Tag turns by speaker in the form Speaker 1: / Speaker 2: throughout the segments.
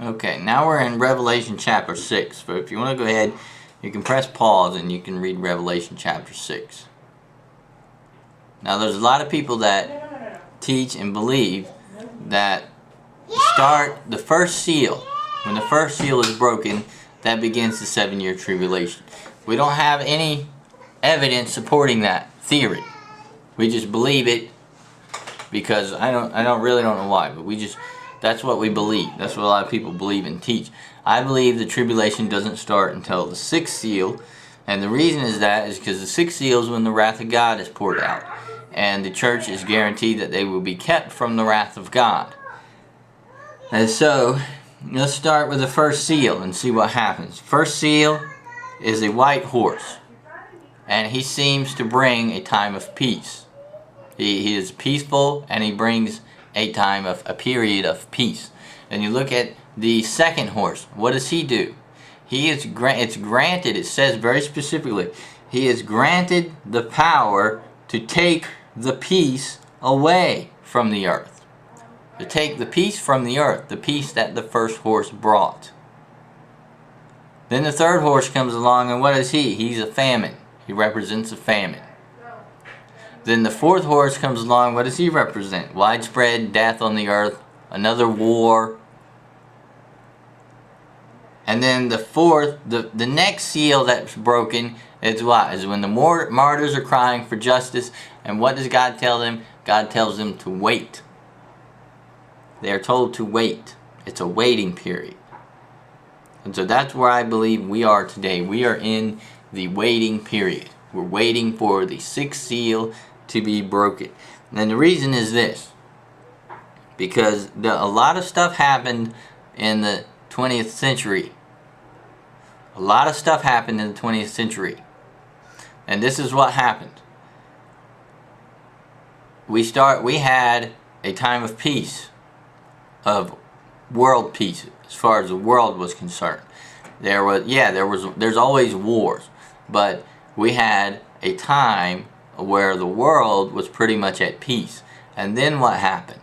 Speaker 1: Okay, now we're in Revelation chapter 6. So if you want to go ahead, you can press pause and you can read Revelation chapter 6. Now there's a lot of people that teach and believe that start the first seal. When the first seal is broken, that begins the 7-year tribulation. We don't have any evidence supporting that theory. We just believe it because I really don't know why, but that's what we believe. That's what a lot of people believe and teach. I believe the tribulation doesn't start until the 6th seal, and the reason is because the 6th seal is when the wrath of God is poured out, and the church is guaranteed that they will be kept from the wrath of God. And so, let's start with the first seal and see what happens. First seal is a white horse, and he seems to bring a time of peace. He is peaceful, and he brings a period of peace. Then you look at the second horse. What does he do? It's granted, it says very specifically, he is granted the power to take the peace away from the earth. To take the peace from the earth, the peace that the first horse brought. Then the third horse comes along, and what is he? He's a famine. He represents a famine. Then the fourth horse comes along. What does he represent? Widespread death on the earth, another war. And then the fourth, the next seal that's broken is what? Is when the martyrs are crying for justice. And what does God tell them? God tells them to wait. They are told to wait. It's a waiting period. And so that's where I believe we are today. We are in the waiting period. We're waiting for the 6th seal to be broken. And the reason is this. Because a lot of stuff happened in the 20th century. A lot of stuff happened in the 20th century. And this is what happened. We had a time of peace. Of world peace, as far as the world was concerned. There's always wars. But we had a time where the world was pretty much at peace. And then what happened?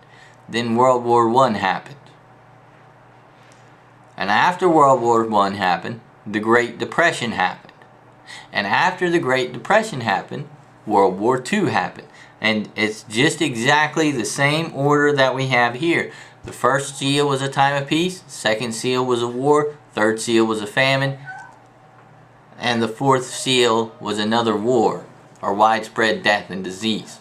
Speaker 1: Then World War I happened. And after World War I happened, the Great Depression happened. And after the Great Depression happened, World War II happened. And it's just exactly the same order that we have here. The first seal was a time of peace, second seal was a war, third seal was a famine, and the fourth seal was another war, or widespread death and disease.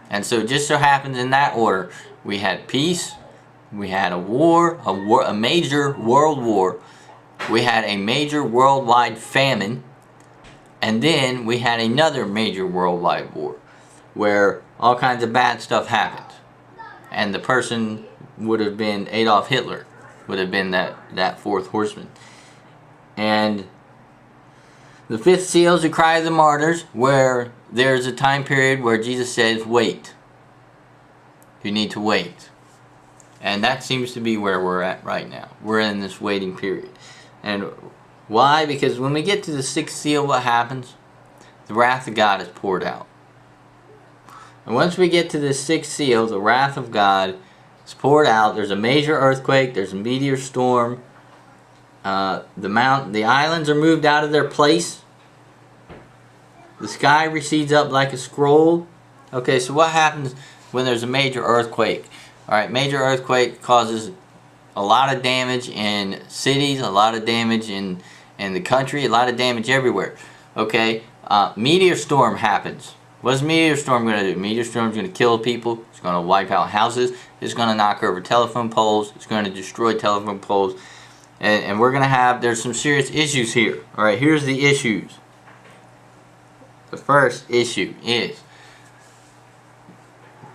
Speaker 1: And so it just so happens in that order, we had peace, we had a major world war, we had a major worldwide famine, and then we had another major worldwide war, where all kinds of bad stuff happened. And the person would have been Adolf Hitler, would have been that fourth horseman. And the fifth seal is the cry of the martyrs, where there's a time period where Jesus says, wait. You need to wait. And that seems to be where we're at right now. We're in this waiting period. And why? Because when we get to the 6th seal, what happens? The wrath of God is poured out. And once we get to the 6th seal, the wrath of God is poured out. There's a major earthquake. There's a meteor storm. The islands are moved out of their place. The sky recedes up like a scroll. Okay, so what happens when there's a major earthquake? Alright, major earthquake causes a lot of damage in cities, a lot of damage in the country, a lot of damage everywhere. Okay, meteor storm happens. What's a meteor storm going to do? Meteor storm is going to kill people. It's going to wipe out houses. It's going to knock over telephone poles. It's going to destroy telephone poles. And we're going to there's some serious issues here. Alright, here's the issues. The first issue is,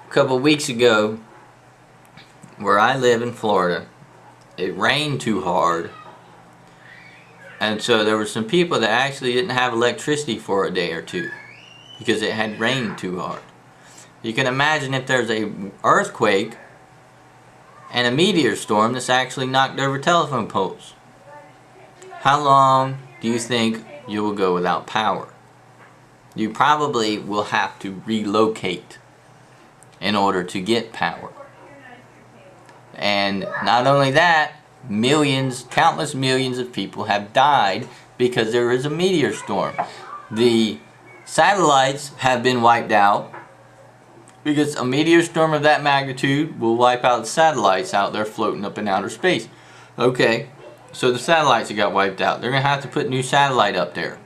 Speaker 1: a couple weeks ago, where I live in Florida, it rained too hard. And so there were some people that actually didn't have electricity for a day or two because it had rained too hard. You can imagine if there's an earthquake and a meteor storm that's actually knocked over telephone poles. How long do you think you will go without power? You probably will have to relocate in order to get power. And not only that, millions, countless millions of people have died because there is a meteor storm. The satellites have been wiped out because a meteor storm of that magnitude will wipe out the satellites out there floating up in outer space. Okay, so the satellites that got wiped out, they're going to have to put new satellite up there.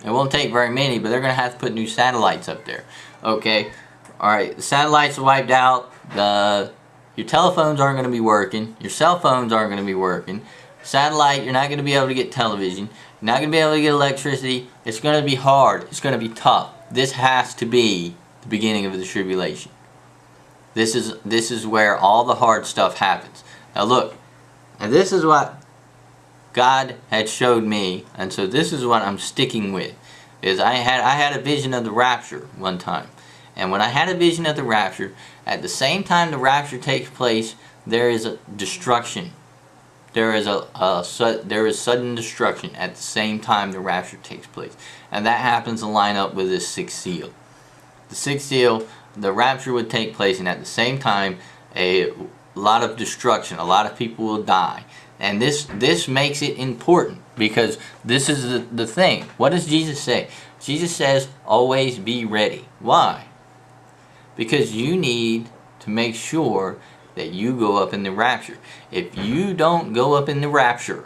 Speaker 1: It won't take very many, but they're going to have to put new satellites up there. Okay, alright, the satellites are wiped out. Your telephones aren't going to be working. Your cell phones aren't going to be working. Satellite, you're not going to be able to get television. You're not going to be able to get electricity. It's going to be hard. It's going to be tough. This has to be the beginning of the tribulation. This is where all the hard stuff happens. Now look, and this is what God had showed me, and so this is what I'm sticking with. Is I had a vision of the rapture one time. And when I had a vision of the rapture, at the same time the rapture takes place, there is a destruction. There is sudden destruction at the same time the rapture takes place. And that happens to line up with this sixth seal. The sixth seal, the rapture would take place, and at the same time a lot of destruction, a lot of people will die. And this makes it important, because this is the thing. What does Jesus say? Jesus says, always be ready. Why? Because you need to make sure that you go up in the rapture. If you don't go up in the rapture,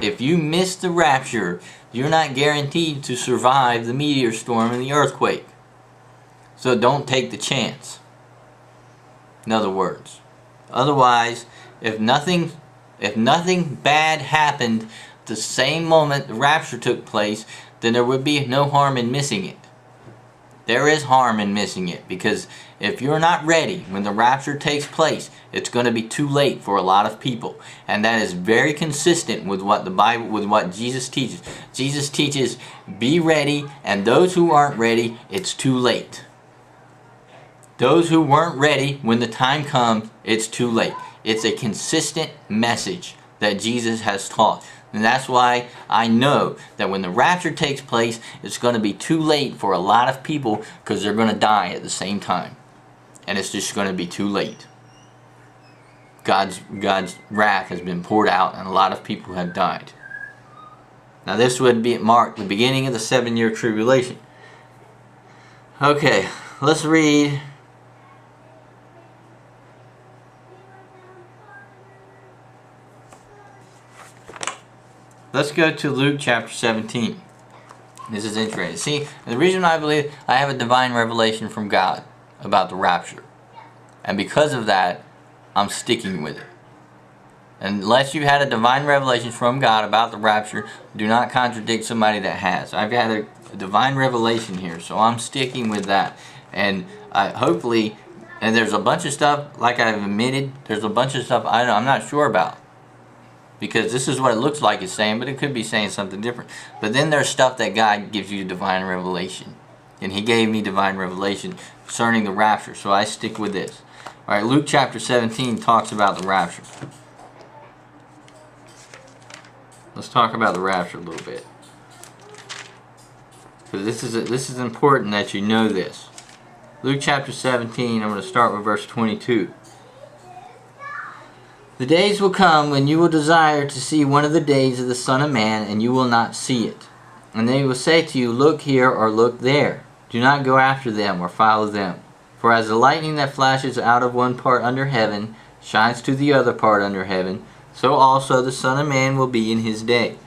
Speaker 1: if you miss the rapture, you're not guaranteed to survive the meteor storm and the earthquake. So don't take the chance. In other words. Otherwise, if nothing bad happened the same moment the rapture took place, then there would be no harm in missing it. There is harm in missing it, because if you're not ready when the rapture takes place, it's going to be too late for a lot of people. And that is very consistent with what the Bible, with what Jesus teaches. Jesus teaches, be ready, and those who aren't ready, it's too late. Those who weren't ready, when the time comes, it's too late. It's a consistent message that Jesus has taught. And that's why I know that when the rapture takes place, it's going to be too late for a lot of people, because they're going to die at the same time. And it's just going to be too late. God's wrath has been poured out, and a lot of people have died. Now this would mark the beginning of the 7-year tribulation. Okay, let's read. Let's go to Luke chapter 17. This is interesting. See, the reason I believe I have a divine revelation from God about the rapture. And because of that, I'm sticking with it. Unless you've had a divine revelation from God about the rapture, do not contradict somebody that has. I've got a divine revelation here, so I'm sticking with that. And hopefully, and there's a bunch of stuff, like I've admitted, there's a bunch of stuff I'm not sure about. Because this is what it looks like it's saying, but it could be saying something different. But then there's stuff that God gives you divine revelation. And He gave me divine revelation concerning the rapture, so I stick with this. Alright, Luke chapter 17 talks about the rapture. Let's talk about the rapture a little bit. Because this is important that you know this. Luke chapter 17, I'm going to start with verse 22. The days will come when you will desire to see one of the days of the Son of Man, and you will not see it. And they will say to you, look here or look there. Do not go after them or follow them. For as the lightning that flashes out of one part under heaven shines to the other part under heaven, so also the Son of Man will be in his day.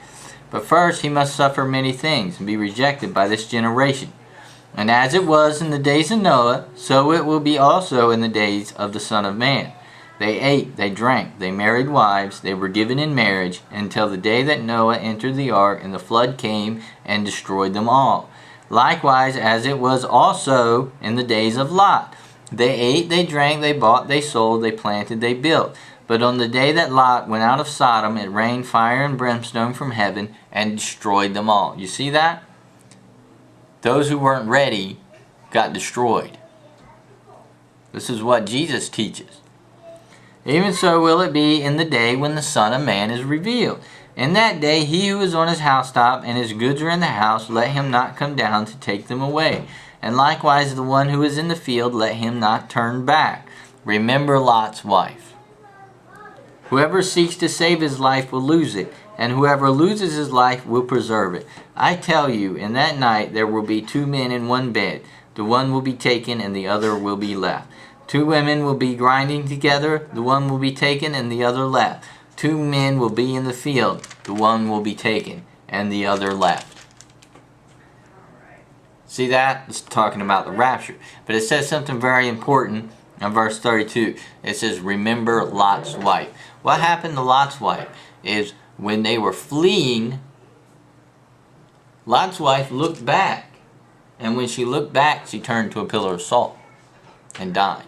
Speaker 1: But first he must suffer many things, and be rejected by this generation. And as it was in the days of Noah, so it will be also in the days of the Son of Man. They ate, they drank, they married wives, they were given in marriage, until the day that Noah entered the ark, and the flood came and destroyed them all. Likewise, as it was also in the days of Lot. They ate, they drank, they bought, they sold, they planted, they built. But on the day that Lot went out of Sodom, it rained fire and brimstone from heaven and destroyed them all. You see that? Those who weren't ready got destroyed. This is what Jesus teaches. Even so will it be in the day when the Son of Man is revealed. In that day he who is on his housetop and his goods are in the house, let him not come down to take them away. And likewise the one who is in the field, let him not turn back. Remember Lot's wife. Whoever seeks to save his life will lose it, and whoever loses his life will preserve it. I tell you, in that night there will be 2 men in one bed. The one will be taken and the other will be left. 2 women will be grinding together. The one will be taken and the other left. 2 men will be in the field. The one will be taken and the other left. See that? It's talking about the rapture. But it says something very important in verse 32. It says, remember Lot's wife. What happened to Lot's wife is when they were fleeing, Lot's wife looked back. And when she looked back, she turned to a pillar of salt and died.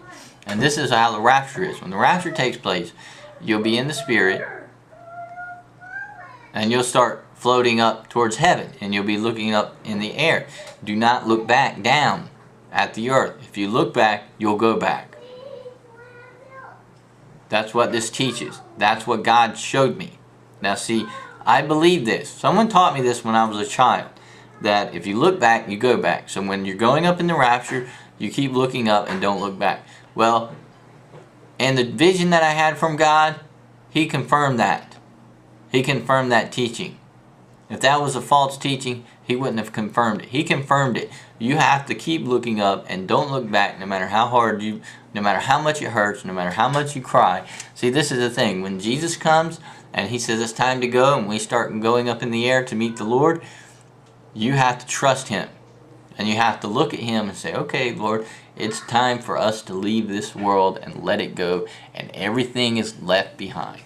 Speaker 1: And this is how the rapture is. When the rapture takes place, you'll be in the Spirit and you'll start floating up towards heaven, and you'll be looking up in the air. Do not look back down at the earth. If you look back, you'll go back. That's what this teaches. That's what God showed me. Now see, I believe this. Someone taught me this when I was a child, that if you look back, you go back. So when you're going up in the rapture, you keep looking up and don't look back. Well, and the vision that I had from God, He confirmed that. He confirmed that teaching. If that was a false teaching, He wouldn't have confirmed it. He confirmed it. You have to keep looking up and don't look back, no matter how hard no matter how much it hurts, no matter how much you cry. See, this is the thing. When Jesus comes and He says it's time to go, and we start going up in the air to meet the Lord, you have to trust Him. And you have to look at Him and say, okay, Lord, it's time for us to leave this world and let it go, and everything is left behind.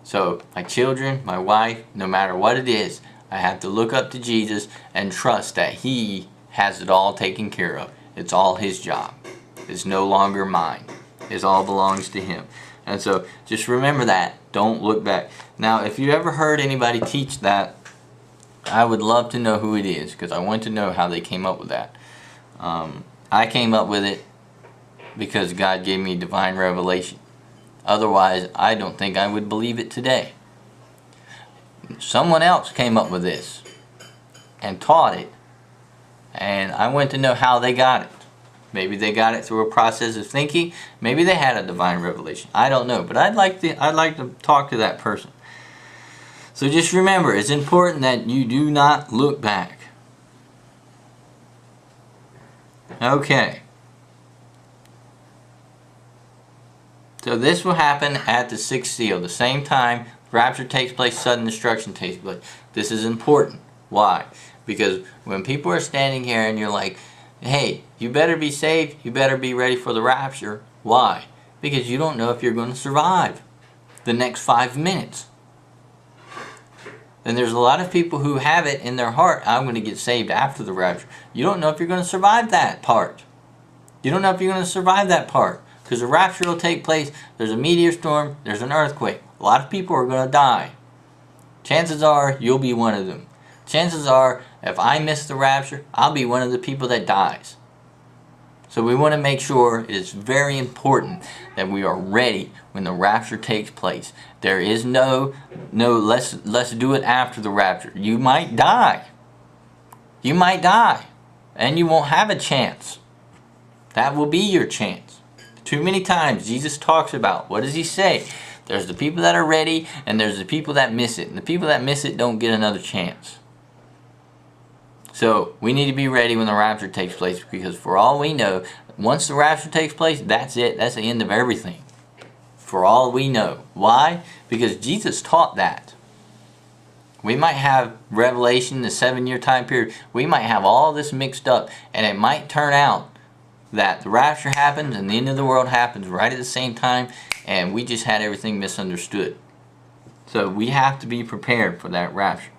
Speaker 1: So my children, my wife, no matter what it is, I have to look up to Jesus and trust that He has it all taken care of. It's all His job. It's no longer mine. It all belongs to Him. And so just remember that. Don't look back. Now, if you ever heard anybody teach that, I would love to know who it is, because I want to know how they came up with that. I came up with it because God gave me divine revelation. Otherwise, I don't think I would believe it today. Someone else came up with this and taught it, and I want to know how they got it. Maybe they got it through a process of thinking. Maybe they had a divine revelation. I don't know, but I'd like to talk to that person. So just remember, it's important that you do not look back. Okay. So this will happen at the 6th seal. The same time rapture takes place, sudden destruction takes place. This is important. Why? Because when people are standing here and you're like, hey, you better be saved, you better be ready for the rapture. Why? Because you don't know if you're going to survive the next 5 minutes. And there's a lot of people who have it in their heart, I'm going to get saved after the rapture. You don't know if you're going to survive that part. You don't know if you're going to survive that part. Because the rapture will take place, there's a meteor storm, there's an earthquake. A lot of people are going to die. Chances are you'll be one of them. Chances are if I miss the rapture, I'll be one of the people that dies. So we want to make sure it is very important that we are ready when the rapture takes place. There is no let's do it after the rapture. You might die. You might die. And you won't have a chance. That will be your chance. Too many times Jesus talks about, what does He say? There's the people that are ready and there's the people that miss it. And the people that miss it don't get another chance. So we need to be ready when the rapture takes place, because for all we know, once the rapture takes place, that's it. That's the end of everything. For all we know. Why? Because Jesus taught that. We might have Revelation, the 7-year time period. We might have all this mixed up, and it might turn out that the rapture happens and the end of the world happens right at the same time, and we just had everything misunderstood. So we have to be prepared for that rapture.